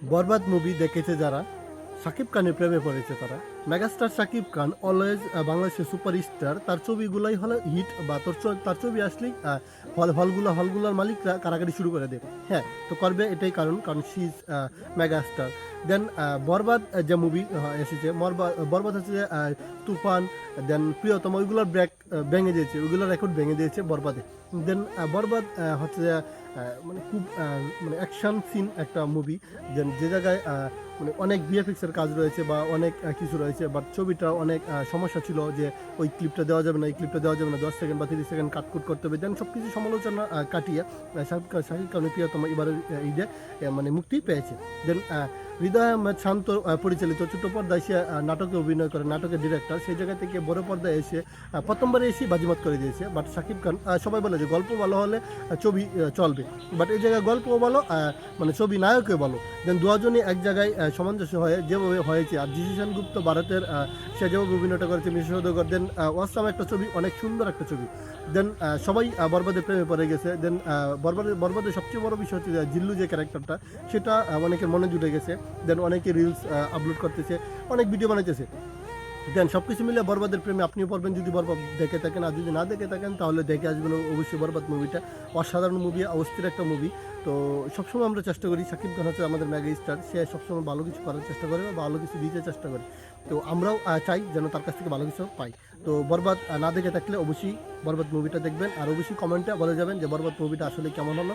বরবাদ movie দেখেছে যারা, শাকিব খানের প্রেমে পড়েছে তারা। মেগাস্টার শাকিব খান অলওয়েজ বাংলাদেশের সুপারস্টার। তার ছবিগুলোই হলো হিট, বা তার ছবি আসলেই হলগুলোর মালিকরা কারাকারি শুরু করে দেবে। হ্যাঁ, তো করবে, এটাই কারণ শি ইজ মেগাস্টার। দেন বরবাদ যে মুভি এসেছে, বরবাদ হচ্ছে যে তুফান, দেন প্রিয়তম, ওইগুলোর ভেঙে দিয়েছে, ওইগুলোর রেকর্ড ভেঙে দিয়েছে বরবাদে। দেন বরবাদ হচ্ছে যে মানে খুব মানে অ্যাকশন সিন একটা মুভি, যে জায়গায় মানে অনেক ভিএফএক্সের কাজ রয়েছে বা অনেক কিছু রয়েছে, বাট ছবিটা অনেক সমস্যা ছিল যে ওই ক্লিপটা দেওয়া যাবে না, এই ক্লিপটা দেওয়া যাবে না, 10 সেকেন্ড বা 30 সেকেন্ড কাটকুট করতে হবে। দেন সব কিছু সমালোচনা কাটিয়ে শাকিব খানের প্রিয়তম এবারে ঈদে মানে মুক্তি পেয়েছে। দেন হৃদয় আহমেদ শান্ত পরিচালিত ছোট পর্দায় সে নাটকে অভিনয় করে, নাটকের ডিরেক্টর। সেই জায়গা থেকে বড় পর্দায় এসে প্রথমবারে এসে বাজিমাত করে দিয়েছে। বাট শাকিব খান, সবাই বলে যে গল্প ভালো হলে ছবি চলবে, বাট এই জায়গায় গল্পও ভালো, মানে ছবি নায়কও ভালো। দেন দুজনই এক জায়গায় সামঞ্জস্য হয়ে যেভাবে হয়েছে। আর জিশান গুপ্ত ভারতের, সে যেভাবে অভিনয়টা করেছে মিশর সওদাগর, দেন ওয়াসাম একটা ছবি, অনেক সুন্দর একটা ছবি। দেন সবাই বরবাদের প্রেমে পড়ে গেছে। দেন বরবাদের সবচেয়ে বড় বিষয় হচ্ছে যে জিল্লু যে ক্যারেক্টারটা, সেটা অনেকের মনে জুড়ে গেছে। দেন অনেকে রিলস আপলোড করতেছে, অনেক ভিডিও বানাইতেছে। দেন সব কিছু মিলে বরবাদের প্রেমে আপনিও পড়বেন যদি বরবাদ দেখে থাকেন। আর যদি না দেখে থাকেন তাহলে দেখে আসবেন অবশ্যই বরবাদ মুভিটা। অসাধারণ মুভি, অস্থির একটা মুভি। তো সবসময় আমরা চেষ্টা করি, শাকিব খান হচ্ছে আমাদের মেগা স্টার, সে সবসময় ভালো কিছু করার চেষ্টা করে বা ভালো কিছু দিতে চেষ্টা করে। তো আমরাও চাই যেন তার কাছ থেকে ভালো কিছু পাই। তো বরবাদ না দেখে থাকলে অবশ্যই বরবাদ মুভিটা দেখবেন, আর অবশ্যই কমেন্টে বলে যাবেন যে বরবাদ মুভিটা আসলে কেমন হলো।